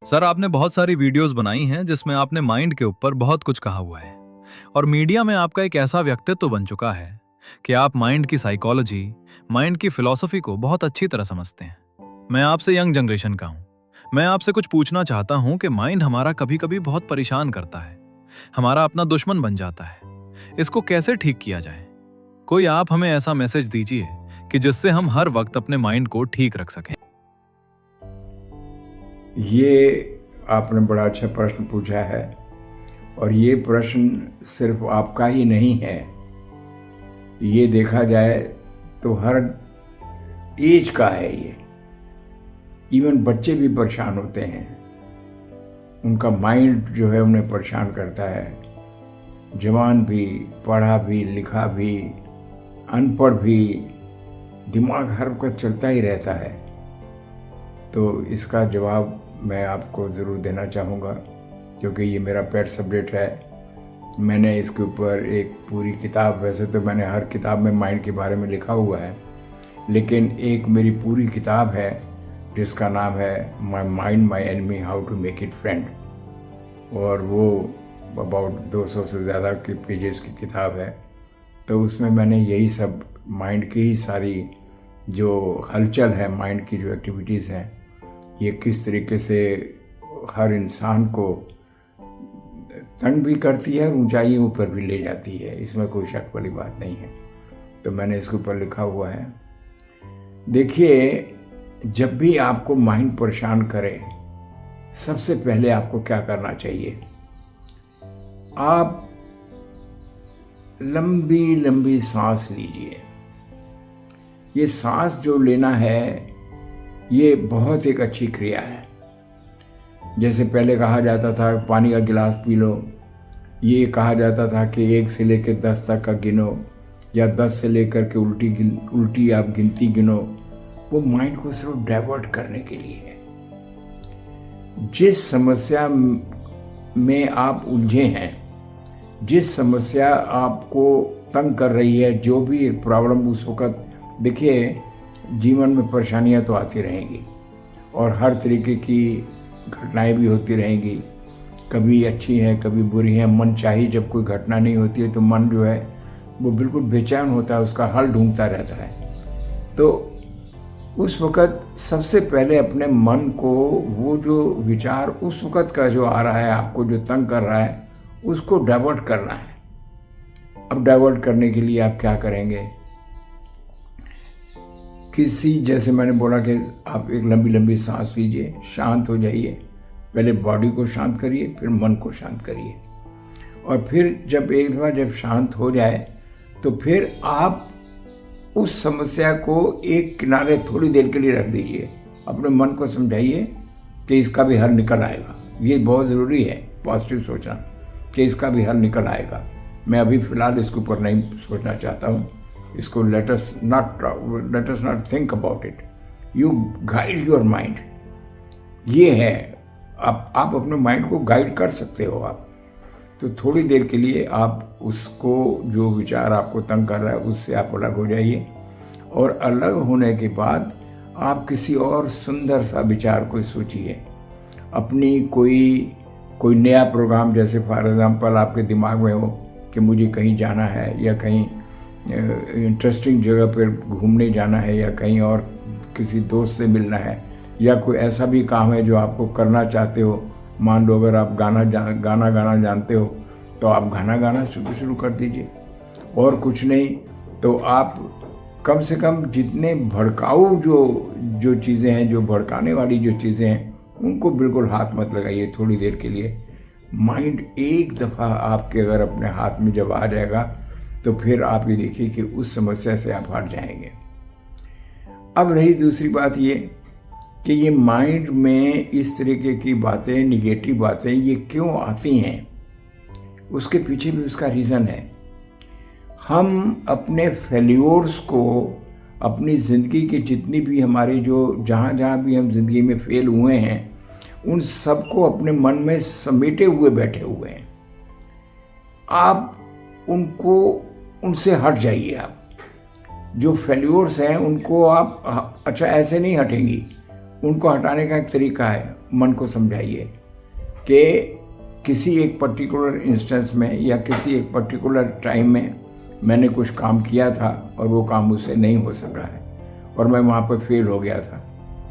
Sir, आपने बहुत सारी वीडियोस बनाई हैं जिसमें आपने माइंड के ऊपर बहुत कुछ कहा हुआ है और मीडिया में आपका एक ऐसा व्यक्तित्व बन चुका है कि आप माइंड की साइकोलॉजी, माइंड की फिलॉसफी को बहुत अच्छी तरह समझते हैं। मैं आपसे यंग जनरेशन का हूं। मैं आपसे कुछ पूछना चाहता हूं कि माइंड हमारा कभी-कभी बहुत परेशान करता है, हमारा अपना दुश्मन बन जाता है। इसको कैसे ठीक किया जाए? कोई आप हमें ऐसा मैसेज दीजिए कि जिससे हम हर वक्त अपने माइंड को ठीक रख सकें। ये आपने बड़ा अच्छा प्रश्न पूछा है और ये प्रश्न सिर्फ आपका ही नहीं है। ये देखा जाए तो हर एज का है ये। इवन बच्चे भी परेशान होते हैं, उनका माइंड जो है उन्हें परेशान करता है। जवान भी, पढ़ा भी, लिखा भी, अनपढ़ भी, दिमाग हर वक्त चलता ही रहता है। तो इसका जवाब मैं आपको ज़रूर देना चाहूँगा क्योंकि ये मेरा पेट सब्जेक्ट है। मैंने इसके ऊपर एक पूरी किताब, वैसे तो मैंने हर किताब में माइंड के बारे में लिखा हुआ है, लेकिन एक मेरी पूरी किताब है जिसका नाम है my mind my enemy, how to make it friend. और वो अबाउट 200 से ज़्यादा के पेजेस की किताब है। तो उसमें मैंने यही सब माइंड की ही सारी जो हलचल है, माइंड की जो एक्टिविटीज़ हैं, ये किस तरीके से हर इंसान को तंग भी करती है और ऊंचाइयों पर भी ले जाती है, इसमें कोई शक वाली बात नहीं है। तो मैंने इसके ऊपर लिखा हुआ है। देखिए, जब भी आपको माइंड परेशान करे, सबसे पहले आपको क्या करना चाहिए? आप लंबी लंबी सांस लीजिए। ये सांस जो लेना है, ये बहुत एक अच्छी क्रिया है। जैसे पहले कहा जाता था पानी का गिलास पी लो, ये कहा जाता था कि 1 से लेकर 10 तक का गिनो, या 10 से लेकर के उल्टी आप गिनती गिनो। वो माइंड को सिर्फ डाइवर्ट करने के लिए है। जिस समस्या में आप उलझे हैं, जिस समस्या आपको तंग कर रही है, जो भी एक प्रॉब्लम उस वक़्त, देखिए जीवन में परेशानियां तो आती रहेंगी और हर तरीके की घटनाएं भी होती रहेंगी, कभी अच्छी हैं कभी बुरी हैं। मन चाहिए जब कोई घटना नहीं होती है तो मन जो है वो बिल्कुल बेचैन होता है, उसका हल ढूंढता रहता है। तो उस वक़्त सबसे पहले अपने मन को, वो जो विचार उस वक़्त का जो आ रहा है, आपको जो तंग कर रहा है, उसको डाइवर्ट करना है। अब डाइवर्ट करने के लिए आप क्या करेंगे? जैसे मैंने बोला कि आप एक लंबी लंबी सांस लीजिए, शांत हो जाइए। पहले बॉडी को शांत करिए, फिर मन को शांत करिए। और फिर जब एक दफ़ा जब शांत हो जाए तो फिर आप उस समस्या को एक किनारे थोड़ी देर के लिए रख दीजिए। अपने मन को समझाइए कि इसका भी हल निकल आएगा। ये बहुत ज़रूरी है, पॉजिटिव सोचना, कि इसका भी हल निकल आएगा। मैं अभी फ़िलहाल इसके ऊपर नहीं सोचना चाहता हूँ। इसको let us not think about it. You guide your mind. ये है, आप अपने माइंड को गाइड कर सकते हो आप। तो थोड़ी देर के लिए आप उसको, जो विचार आपको तंग कर रहा है, उससे आप अलग हो जाइए। और अलग होने के बाद आप किसी और सुंदर सा विचार को सोचिए। अपनी कोई नया प्रोग्राम, जैसे फॉर एग्जांपल आपके दिमाग में हो कि मुझे कहीं जाना है, या कहीं इंटरेस्टिंग जगह पर घूमने जाना है, या कहीं और किसी दोस्त से मिलना है, या कोई ऐसा भी काम है जो आपको करना चाहते हो। मान लो अगर आप गाना गाना जानते हो तो आप गाना गाना शुरू कर दीजिए। और कुछ नहीं तो आप कम से कम जितने भड़काऊ जो चीज़ें हैं, जो भड़काने वाली जो चीज़ें हैं, उनको बिल्कुल हाथ मत लगाइए थोड़ी देर के लिए। माइंड एक दफ़ा आपके अगर अपने हाथ में जब आ जाएगा तो फिर आप ये देखिए कि उस समस्या से आप हट जाएंगे। अब रही दूसरी बात ये कि ये माइंड में इस तरीके की बातें, निगेटिव बातें, ये क्यों आती हैं, उसके पीछे भी उसका रीज़न है। हम अपने फेल्योर्स को, अपनी ज़िंदगी की जितनी भी हमारी जो जहाँ भी हम ज़िंदगी में फेल हुए हैं, उन सबको अपने मन में समेटे हुए बैठे हुए हैं। आप उनसे हट जाइए। आप जो फेल्योर्स हैं उनको आप, अच्छा ऐसे नहीं हटेंगी, उनको हटाने का एक तरीका है, मन को समझाइए कि किसी एक पर्टिकुलर इंस्टेंस में या किसी एक पर्टिकुलर टाइम में मैंने कुछ काम किया था और वो काम मुझसे नहीं हो सका है और मैं वहाँ पर फेल हो गया था।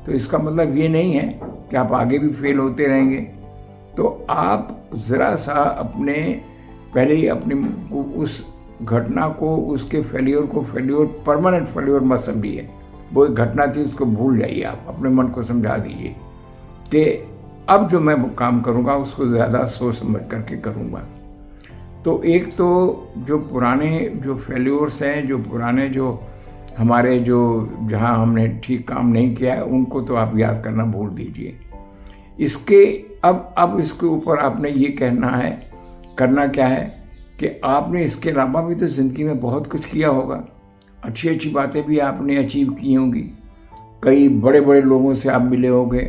तो इसका मतलब ये नहीं है कि आप आगे भी फेल होते रहेंगे। तो आप ज़रा सा अपने पहले ही अपने उस घटना को, उसके फेल्योर को फेल्योर, परमानेंट फेल्योर मत समझिए। वो एक घटना थी, उसको भूल जाइए। आप अपने मन को समझा दीजिए कि अब जो मैं काम करूँगा उसको ज़्यादा सोच समझ करके करूँगा। तो एक तो जो पुराने जो फेल्योर्स हैं, जो पुराने जो हमारे जो जहाँ हमने ठीक काम नहीं किया है, उनको तो आप याद करना भूल दीजिए। इसके अब इसके ऊपर आपने ये करना क्या है कि आपने इसके अलावा भी तो ज़िंदगी में बहुत कुछ किया होगा। अच्छी अच्छी बातें भी आपने अचीव की होंगी। कई बड़े बड़े लोगों से आप मिले होंगे,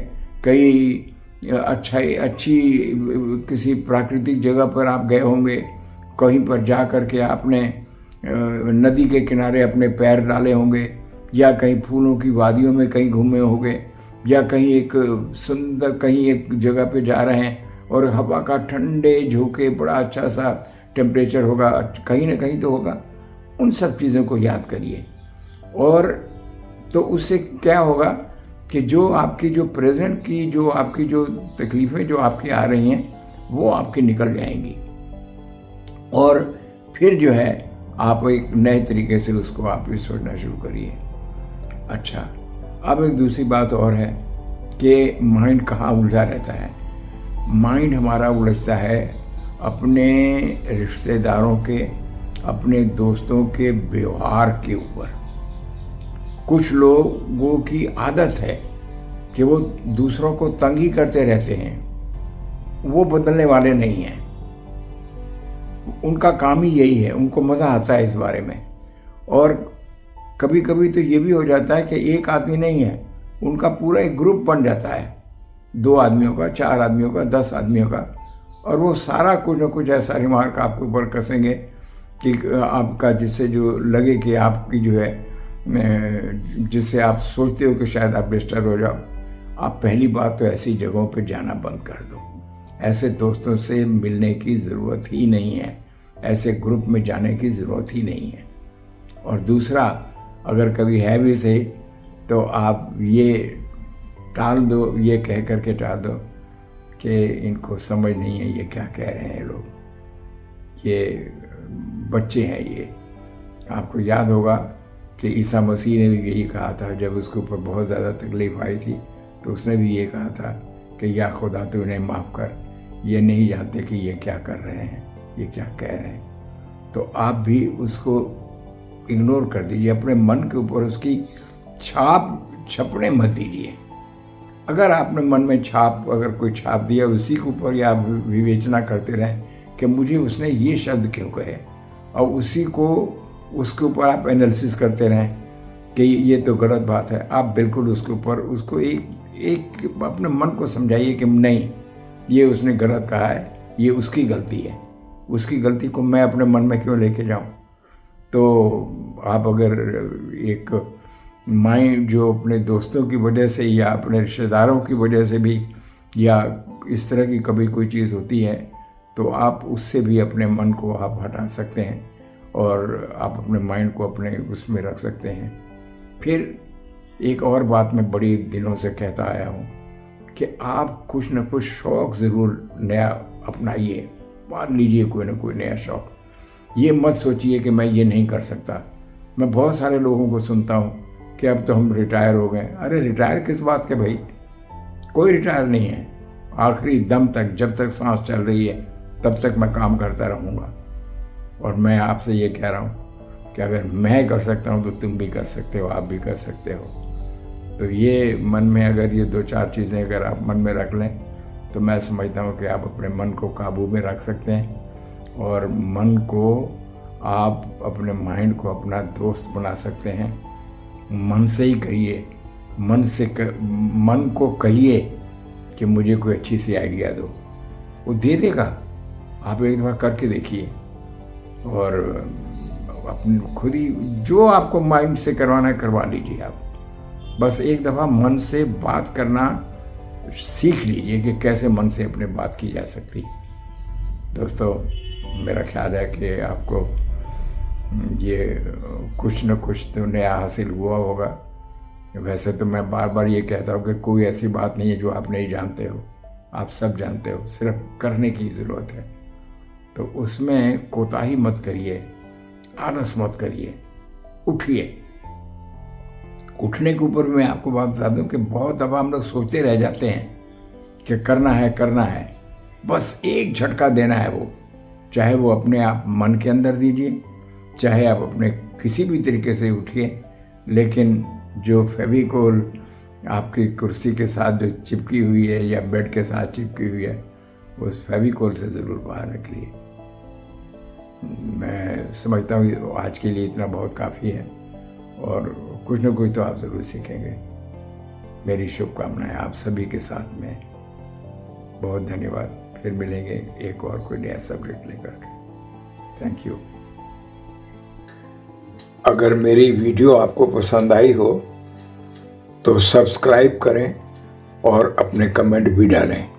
कई अच्छी किसी प्राकृतिक जगह पर आप गए होंगे, कहीं पर जा कर के आपने नदी के किनारे अपने पैर डाले होंगे, या कहीं फूलों की वादियों में कहीं घूमे होंगे, या कहीं एक जगह पे जा रहे हैं और हवा का ठंडे झोंके, बड़ा अच्छा सा टेम्परेचर होगा, कहीं ना कहीं तो होगा। उन सब चीज़ों को याद करिए और तो उससे क्या होगा कि जो आपकी जो प्रेजेंट की जो आपकी जो तकलीफ़ें जो आपकी आ रही हैं वो आपकी निकल जाएंगी और फिर जो है आप एक नए तरीके से उसको आप भी सोचना शुरू करिए। अच्छा, अब एक दूसरी बात और है कि माइंड कहाँ उलझा रहता है। माइंड हमारा उलझता है अपने रिश्तेदारों के, अपने दोस्तों के व्यवहार के ऊपर। कुछ लोगों की आदत है कि वो दूसरों को तंग ही करते रहते हैं, वो बदलने वाले नहीं हैं। उनका काम ही यही है, उनको मज़ा आता है इस बारे में। और कभी कभी तो ये भी हो जाता है कि एक आदमी नहीं है, उनका पूरा एक ग्रुप बन जाता है, 2 आदमियों का, 4 आदमियों का, 10 आदमियों का, और वो सारा कुछ न कुछ ऐसा रिमार्क आपके ऊपर कसेंगे कि आपका, जिससे जो लगे कि आपकी जो है, जिससे आप सोचते हो कि शायद आप डिस्टर्ब हो जाओ। आप पहली बात तो ऐसी जगहों पे जाना बंद कर दो। ऐसे दोस्तों से मिलने की ज़रूरत ही नहीं है, ऐसे ग्रुप में जाने की ज़रूरत ही नहीं है। और दूसरा, अगर कभी है भी सही तो आप ये टाल दो, ये कह करके टाल दो कि इनको समझ नहीं है ये क्या कह रहे हैं लोग, ये बच्चे हैं ये। आपको याद होगा कि ईसा मसीह ने भी यही कहा था, जब उसके ऊपर बहुत ज़्यादा तकलीफ़ आई थी तो उसने भी ये कहा था कि या खुदा तू इन्हें माफ़ कर, ये नहीं जानते कि ये क्या कर रहे हैं, ये क्या कह रहे हैं। तो आप भी उसको इग्नोर कर दीजिए, अपने मन के ऊपर उसकी छाप छपने मत दीजिए। अगर आपने मन में अगर कोई छाप दिया, उसी के ऊपर या आप विवेचना करते रहें कि मुझे उसने ये शब्द क्यों कहे, और उसके ऊपर आप एनालिसिस करते रहें कि ये तो गलत बात है। आप बिल्कुल उसके ऊपर उसको एक अपने मन को समझाइए कि नहीं, ये उसने गलत कहा है, ये उसकी गलती है, उसकी गलती को मैं अपने मन में क्यों लेके जाऊं। तो आप अगर एक माइंड जो अपने दोस्तों की वजह से या अपने रिश्तेदारों की वजह से भी या इस तरह की कभी कोई चीज़ होती है, तो आप उससे भी अपने मन को आप हटा सकते हैं और आप अपने माइंड को अपने उसमें रख सकते हैं। फिर एक और बात मैं बड़ी दिनों से कहता आया हूँ कि आप कुछ न कुछ शौक़ ज़रूर नया अपनाइए, मान लीजिए कोई ना कोई नया शौक़। ये मत सोचिए कि मैं ये नहीं कर सकता। मैं बहुत सारे लोगों को सुनता हूँ कि अब तो हम रिटायर हो गए। अरे रिटायर किस बात के भाई, कोई रिटायर नहीं है। आखिरी दम तक, जब तक सांस चल रही है तब तक मैं काम करता रहूँगा। और मैं आपसे ये कह रहा हूँ कि अगर मैं कर सकता हूँ तो तुम भी कर सकते हो, आप भी कर सकते हो। तो ये मन में अगर ये 2-4 चीज़ें अगर आप मन में रख लें तो मैं समझता हूँ कि आप अपने मन को काबू में रख सकते हैं और मन को आप अपने माइंड को अपना दोस्त बना सकते हैं। मन से ही कहिए, मन को कहिए कि मुझे कोई अच्छी सी आइडिया दो, वो दे देगा। आप एक दफ़ा करके देखिए और अपने खुद ही जो आपको माइंड से करवाना है करवा लीजिए आप। बस एक दफ़ा मन से बात करना सीख लीजिए कि कैसे मन से अपने बात की जा सकती। दोस्तों, मेरा ख्याल है कि आपको ये कुछ न कुछ तो नया हासिल हुआ होगा। वैसे तो मैं बार बार ये कहता हूँ कि कोई ऐसी बात नहीं है जो आप नहीं जानते हो, आप सब जानते हो, सिर्फ करने की ज़रूरत है। तो उसमें कोताही मत करिए, आलस मत करिए, उठिए। उठने के ऊपर मैं आपको बात बता दूं कि बहुत दफ़ा हम लोग सोचते रह जाते हैं कि करना है, बस एक झटका देना है। वो चाहे वो अपने आप मन के अंदर दीजिए, चाहे आप अपने किसी भी तरीके से उठिए, लेकिन जो फेविकोल आपकी कुर्सी के साथ जो चिपकी हुई है या बेड के साथ चिपकी हुई है, उस फेविकोल से ज़रूर बाहर निकलिए। मैं समझता हूँ आज के लिए इतना बहुत काफ़ी है, और कुछ न कुछ तो आप ज़रूर सीखेंगे। मेरी शुभकामनाएं आप सभी के साथ में। बहुत धन्यवाद। फिर मिलेंगे एक और कोई नया सब्जेक्ट लेकर के। Thank you. अगर मेरी वीडियो आपको पसंद आई हो तो सब्सक्राइब करें और अपने कमेंट भी डालें।